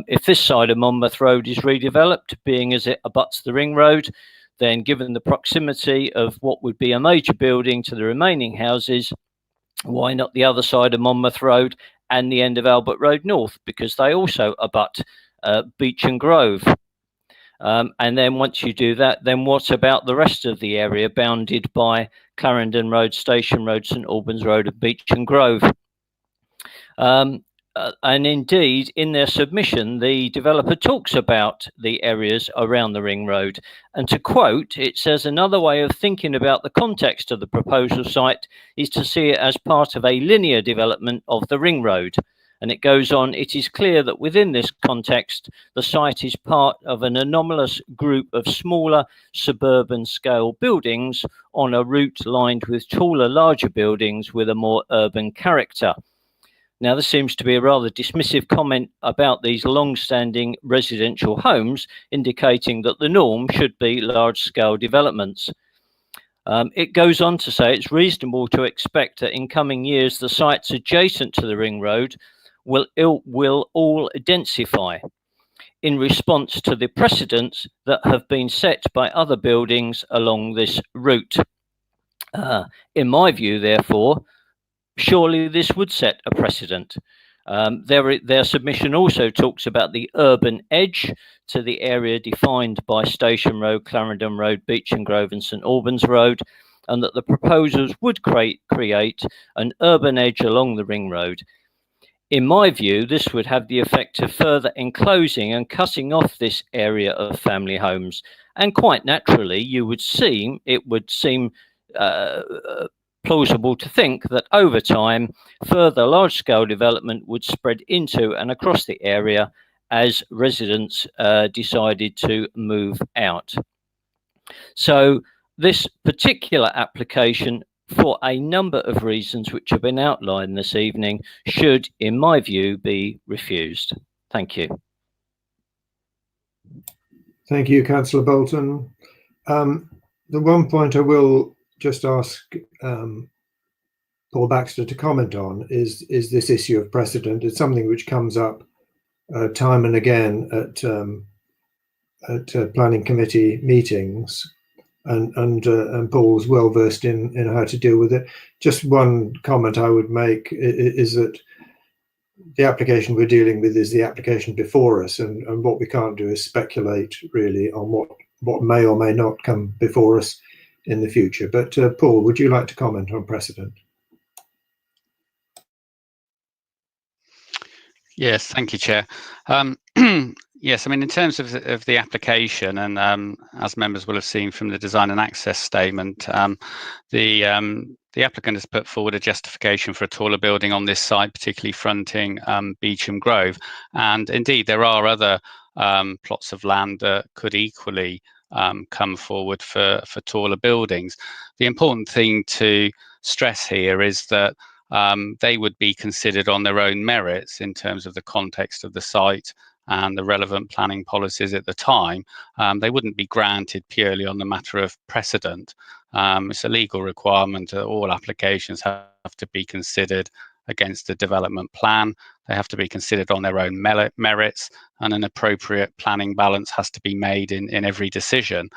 If this side of Monmouth Road is redeveloped, being as it abuts the ring road, then given the proximity of what would be a major building to the remaining houses, why not the other side of Monmouth Road and the end of Albert Road North, because they also abut Beech and Grove. And then once you do that, then what about the rest of the area bounded by Clarendon Road, Station Road, St Albans Road, and Beech and Grove? And indeed, in their submission, the developer talks about the areas around the ring road. And to quote, it says, another way of thinking about the context of the proposal site is to see it as part of a linear development of the ring road. And it goes on, it is clear that within this context, the site is part of an anomalous group of smaller suburban scale buildings on a route lined with taller, larger buildings with a more urban character. Now, this seems to be a rather dismissive comment about these long-standing residential homes, indicating that the norm should be large-scale developments. It goes on to say it's reasonable to expect that in coming years, the sites adjacent to the ring road will all densify in response to the precedents that have been set by other buildings along this route. In my view, therefore, surely this would set a precedent. Their submission also talks about the urban edge to the area defined by Station Road, Clarendon Road, Beech and Grove and St Albans Road, and that the proposals would create an urban edge along the ring road. In my view, this would have the effect of further enclosing and cutting off this area of family homes. And quite naturally, it would seem plausible to think that over time, further large-scale development would spread into and across the area as residents decided to move out. So this particular application, for a number of reasons which have been outlined this evening, should, in my view, be refused. Thank you. Thank you, Councillor Bolton. The one point I will just ask Paul Baxter to comment on is this issue of precedent. It's something which comes up time and again at planning committee meetings, and Paul's well versed in how to deal with it. Just one comment I would make is that the application we're dealing with is the application before us, and what we can't do is speculate really on what may or may not come before us in the future. But Paul, would you like to comment on precedent? Yes, thank you, Chair. Yes, I mean, in terms of the application, and as members will have seen from the design and access statement, the applicant has put forward a justification for a taller building on this site, particularly fronting Beech and Grove. And indeed, there are other plots of land that could equally come forward for taller buildings. The important thing to stress here is that they would be considered on their own merits in terms of the context of the site and the relevant planning policies at the time. They wouldn't be granted purely on the matter of precedent. It's a legal requirement that all applications have to be considered against the development plan. They have to be considered on their own merits, and an appropriate planning balance has to be made in every decision.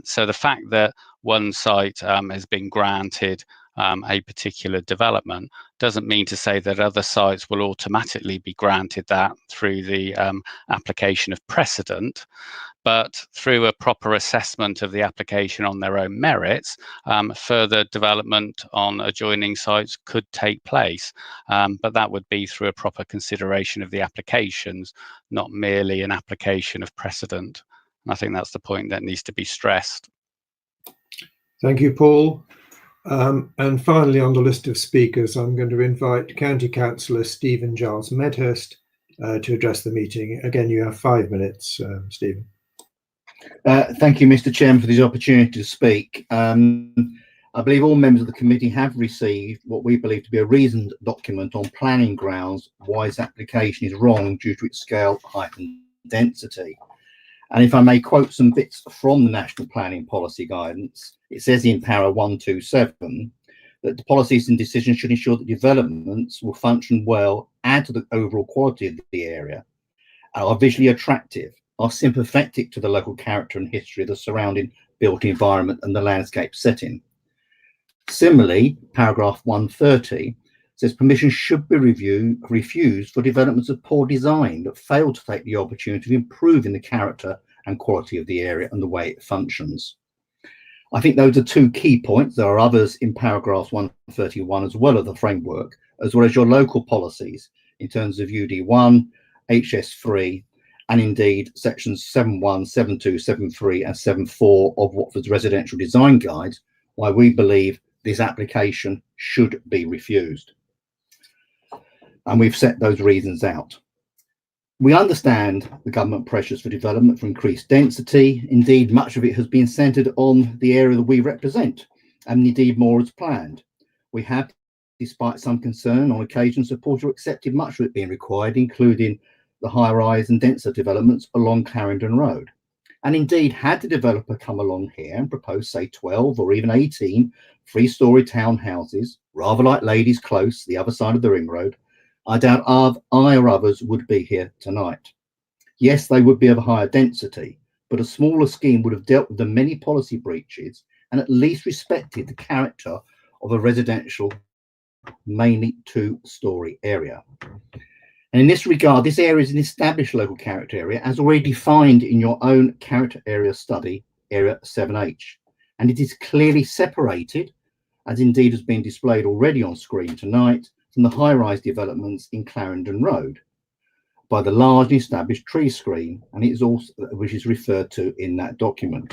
So the fact that one site has been granted a particular development doesn't mean to say that other sites will automatically be granted that through the application of precedent. But through a proper assessment of the application on their own merits, further development on adjoining sites could take place. But that would be through a proper consideration of the applications, not merely an application of precedent. And I think that's the point that needs to be stressed. Thank you, Paul. And finally, on the list of speakers, I'm going to invite County Councillor Stephen Giles Medhurst to address the meeting. Again, you have 5 minutes, Stephen. Thank you, Mr. Chairman, for this opportunity to speak. I believe all members of the committee have received what we believe to be a reasoned document on planning grounds why this application is wrong due to its scale, height and density. And if I may quote some bits from the National Planning Policy Guidance, it says in para 127 that the policies and decisions should ensure that developments will function well, add to the overall quality of the area, are visually attractive, are sympathetic to the local character and history of the surrounding built environment and the landscape setting. Similarly, paragraph 130 says permission should be refused for developments of poor design that fail to take the opportunity of improving the character and quality of the area and the way it functions. I think those are two key points. There are others in paragraph 131 as well as the framework, as well as your local policies in terms of UD1, HS3, and indeed sections 7.1, 7.2, 7.3 and 7.4 of Watford's residential design guide, why we believe this application should be refused. And we've set those reasons out. We understand the government pressures for development for increased density. Indeed, much of it has been centred on the area that we represent, and indeed more as planned. We have, despite some concern, on occasion supported or accepted much of it being required, including the high-rise and denser developments along Clarendon Road. And indeed, had the developer come along here and proposed, say, 12 or even 18 three-storey townhouses, rather like Ladies Close, the other side of the ring road, I doubt I or others would be here tonight. Yes, they would be of a higher density, but a smaller scheme would have dealt with the many policy breaches and at least respected the character of a residential, mainly two-storey area. And in this regard, this area is an established local character area as already defined in your own character area study, area 7H. And it is clearly separated, as indeed has been displayed already on screen tonight, from the high-rise developments in Clarendon Road by the large established tree screen, and it is also, which is referred to in that document.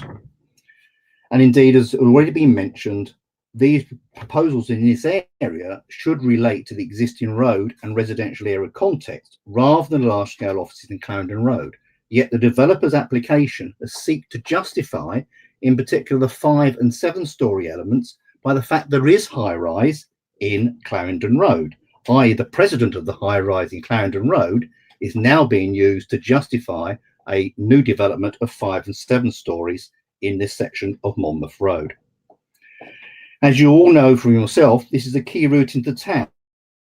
And indeed, as already been mentioned, these proposals in this area should relate to the existing road and residential area context rather than large-scale offices in Clarendon Road. Yet the developer's application seeks to justify, in particular, the 5- and 7-storey elements by the fact there is high-rise in Clarendon Road, i.e. the president of the high-rise in Clarendon Road is now being used to justify a new development of 5 and 7 stories in this section of Monmouth Road. As you all know from yourself, this is a key route into town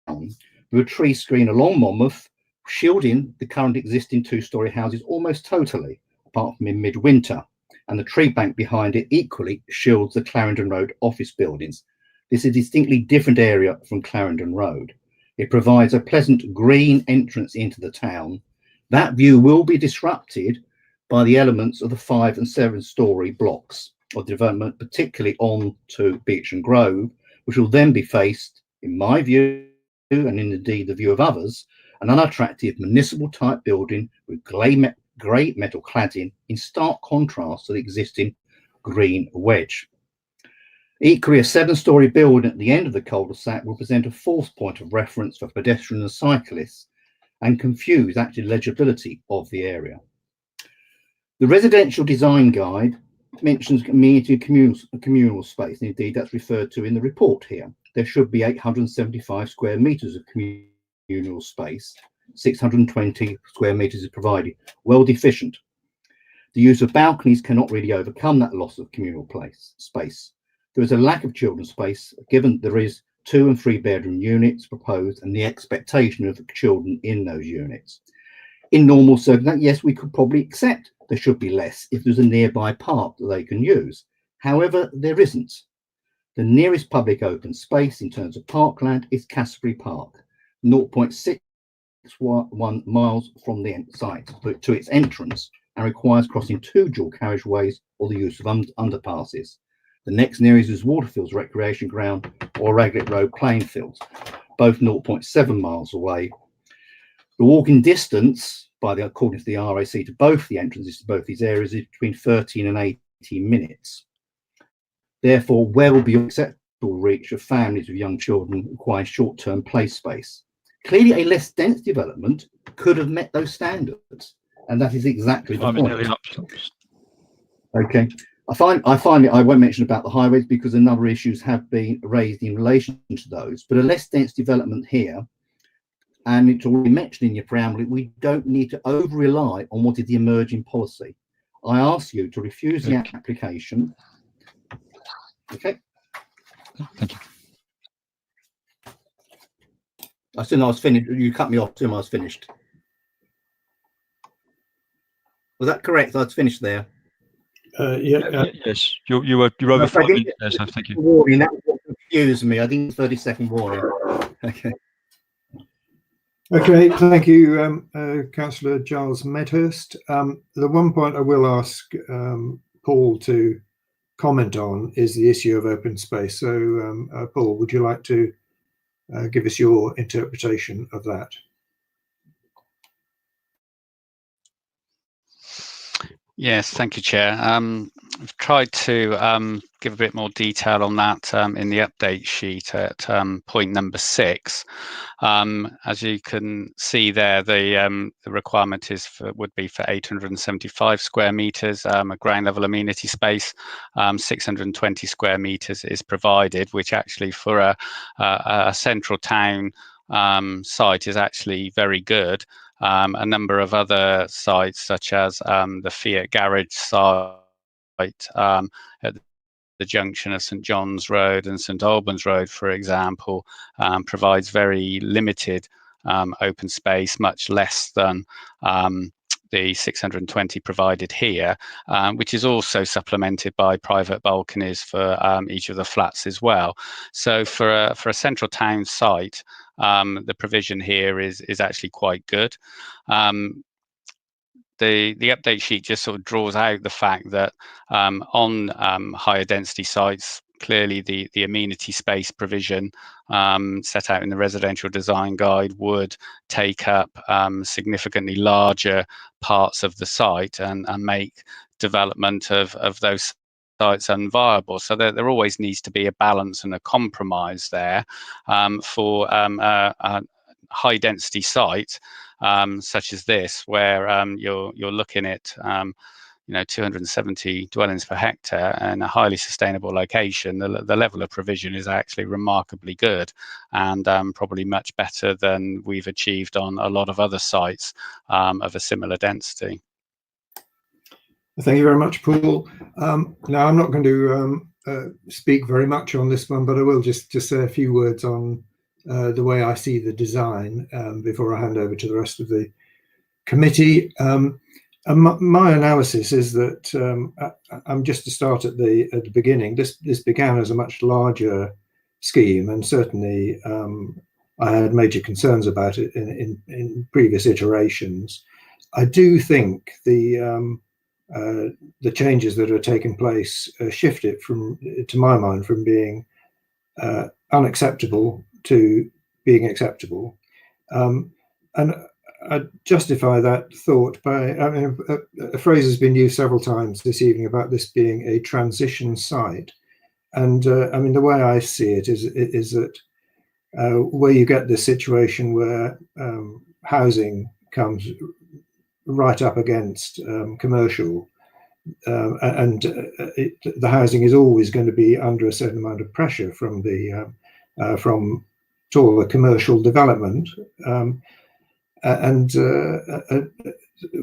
with a tree screen along Monmouth, shielding the current existing 2-storey houses almost totally, apart from in midwinter, and the tree bank behind it equally shields the Clarendon Road office buildings. This is a distinctly different area from Clarendon Road. It provides a pleasant green entrance into the town. That view will be disrupted by the elements of the 5- and 7-storey blocks of development, particularly on to Beech and Grove, which will then be faced, in my view, and indeed the view of others, an unattractive municipal type building with grey metal cladding in stark contrast to the existing green wedge. Equally, a 7-storey building at the end of the cul-de-sac will present a false point of reference for pedestrians and cyclists and confuse actual legibility of the area. The residential design guide mentions community communal space, and indeed that's referred to in the report here. There should be 875 square metres of communal space, 620 square metres is provided, well deficient. The use of balconies cannot really overcome that loss of communal space. There is a lack of children's space, given there is 2- and 3-bedroom units proposed and the expectation of children in those units. In normal circumstances, yes, we could probably accept there should be less if there's a nearby park that they can use. However, there isn't. The nearest public open space in terms of parkland is Casbury Park, 0.61 miles from the site to its entrance, and requires crossing 2 dual carriageways or the use of underpasses. The next nearest is Waterfields Recreation Ground or Raglet Road playing fields, both 0.7 miles away. The walking distance, according to the RAC, to both the entrances to both these areas is between 13 and 18 minutes. Therefore, where will be acceptable reach of families with young children requiring short-term play space? Clearly, a less dense development could have met those standards, and that is exactly the point. Okay. I find it, I won't mention about the highways because a number of issues have been raised in relation to those, but a less dense development here, and it's already mentioned in your preamble, we don't need to over-rely on what is the emerging policy. I ask you to refuse the application. Okay. Thank you. I said I was finished. You cut me off till I was finished. Was that correct? I was finished there. Yes, you were over 5 minutes there, so thank you. Warning, that was what confused me. I didn't 30-second warning. Okay. Okay, thank you, Councillor Giles Medhurst. The one point I will ask Paul to comment on is the issue of open space. So, Paul, would you like to give us your interpretation of that? Yes, thank you, Chair. I've tried to give a bit more detail on that in the update sheet at point number 6. As you can see there, the requirement would be for 875 square metres, a ground level amenity space. 620 square metres is provided, which actually for a central town site is actually very good. A number of other sites, such as the Fiat Garage site at the junction of St John's Road and St Albans Road, for example, provides very limited open space, much less than the 620 provided here, which is also supplemented by private balconies for each of the flats as well. So for a central town site, the provision here is actually quite good. The update sheet just sort of draws out the fact that on higher density sites, clearly the amenity space provision set out in the residential design guide would take up significantly larger parts of the site and make development of those sites unviable. So there always needs to be a balance and a compromise there for a high density site such as this, where you're looking at 270 dwellings per hectare and a highly sustainable location. The level of provision is actually remarkably good, and probably much better than we've achieved on a lot of other sites of a similar density. Thank you very much, Paul. Now, I'm not going to speak very much on this one, but I will just say a few words on the way I see the design before I hand over to the rest of the committee. My analysis is that I'm just to start at the beginning. This began as a much larger scheme, and certainly I had major concerns about it in previous iterations. I do think the changes that are taking place shift it to my mind, from being unacceptable to being acceptable, and I justify that thought by, a phrase has been used several times this evening about this being a transition site, and the way I see it is that where you get this situation where housing comes right up against commercial, and the housing is always going to be under a certain amount of pressure from taller commercial development, and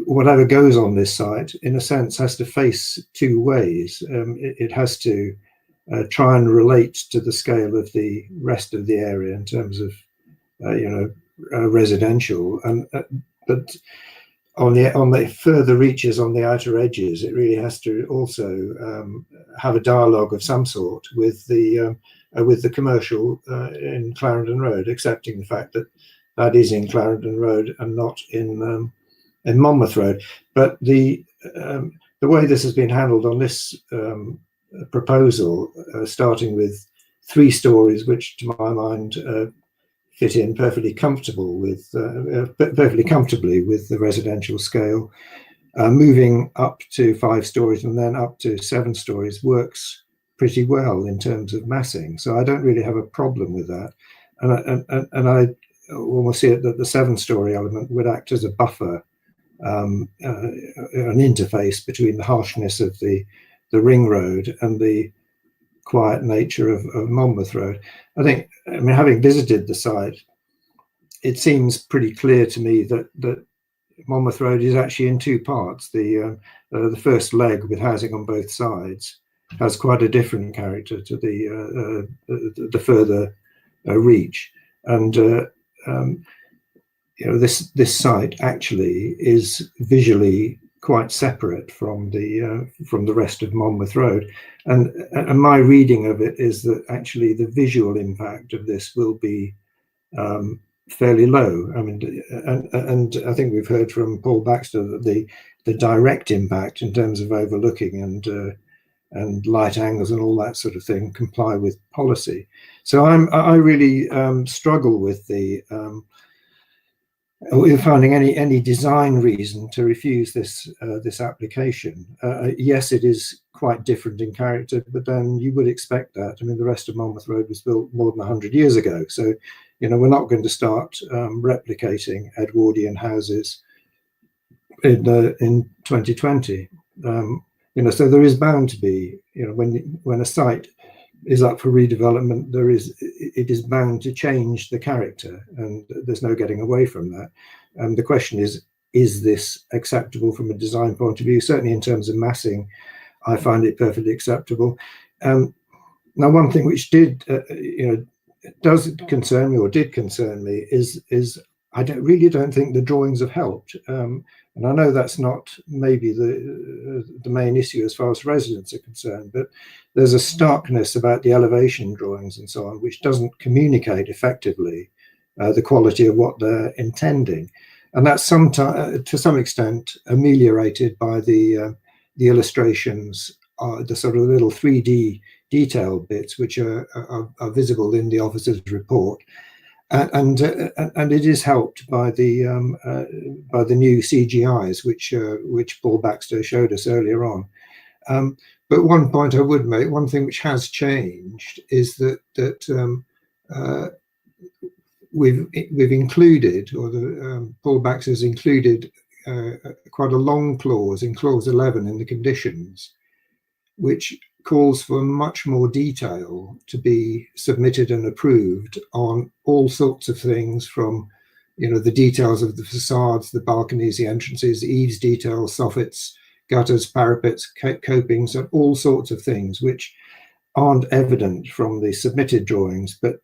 whatever goes on this site, in a sense, has to face two ways. It has to try and relate to the scale of the rest of the area in terms of residential, but on the further reaches, on the outer edges, it really has to also have a dialogue of some sort with the commercial in Clarendon Road, accepting the fact that that is in Clarendon Road and not in Monmouth Road. But the way this has been handled on this proposal, starting with 3 stories, which to my mind fit in perfectly comfortably with the residential scale, moving up to 5 stories and then up to 7 stories works pretty well in terms of massing. So I don't really have a problem with that, and I almost see it that the 7-story element would act as a buffer, an interface between the harshness of the ring road and the quiet nature of Monmouth Road. I think, having visited the site, it seems pretty clear to me that Monmouth Road is actually in two parts. The first leg with housing on both sides has quite a different character to the further reach, and this site actually is visually quite separate from the rest of Monmouth Road, and my reading of it is that actually the visual impact of this will be fairly low. I mean, and I think we've heard from Paul Baxter that the direct impact in terms of overlooking and light angles and all that sort of thing comply with policy. So I really struggle with finding any design reason to refuse this application. Yes, it is quite different in character, but then you would expect that. I mean, the rest of Monmouth Road was built more than 100 years ago, so we're not going to start replicating Edwardian houses in 2020. So there is bound to be, when a site is up for redevelopment, it is bound to change the character, and there's no getting away from that. And the question is this acceptable from a design point of view? Certainly in terms of massing, I find it perfectly acceptable. Now, one thing which does concern me, or did concern me, is I really don't think the drawings have helped. And I know that's not maybe the main issue as far as residents are concerned, but there's a starkness about the elevation drawings and so on, which doesn't communicate effectively the quality of what they're intending. And that's to some extent ameliorated by the illustrations, the sort of little 3D detail bits, which are visible in the officer's report. And it is helped by the new CGIs, which Paul Baxter showed us earlier on. But one point I would make, one thing which has changed, is that we've included, or Paul Baxter's included quite a long clause in clause 11 in the conditions, which calls for much more detail to be submitted and approved on all sorts of things, from the details of the facades, the balconies, the entrances, the eaves details, soffits, gutters, parapets, copings, and all sorts of things which aren't evident from the submitted drawings, but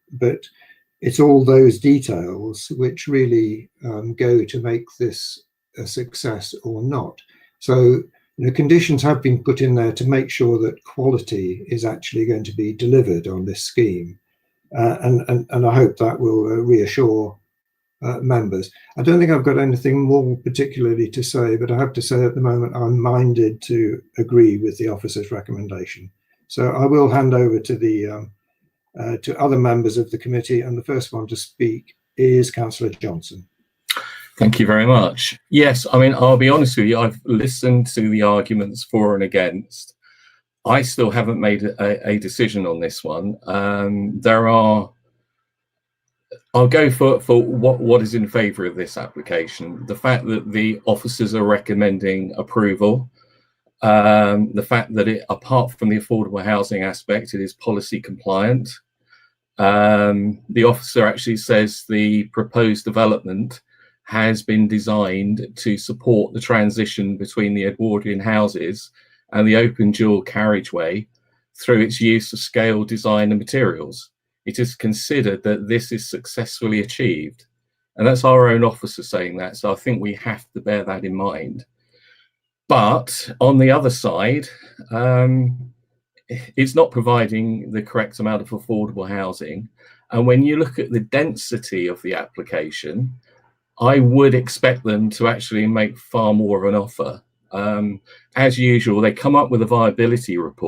it's all those details which really go to make this a success or not. So conditions have been put in there to make sure that quality is actually going to be delivered on this scheme, and I hope that will reassure members. I don't think I've got anything more particularly to say, but I have to say at the moment I'm minded to agree with the officer's recommendation. So I will hand over to the to other members of the committee, and the first one to speak is Councillor Johnson. Thank you very much. Yes, I mean, I'll be honest with you, I've listened to the arguments for and against. I still haven't made a decision on this one. I'll go for what is in favour of this application. The fact that the officers are recommending approval, the fact that it, apart from the affordable housing aspect, it is policy compliant. The officer actually says the proposed development has been designed to support the transition between the Edwardian houses and the open dual carriageway through its use of scale, design and materials. It is considered that this is successfully achieved, and that's our own officer saying that, so I think we have to bear that in mind. But on the other side, it's not providing the correct amount of affordable housing, and when you look at the density of the application, I would expect them to actually make far more of an offer. As usual, they come up with a viability report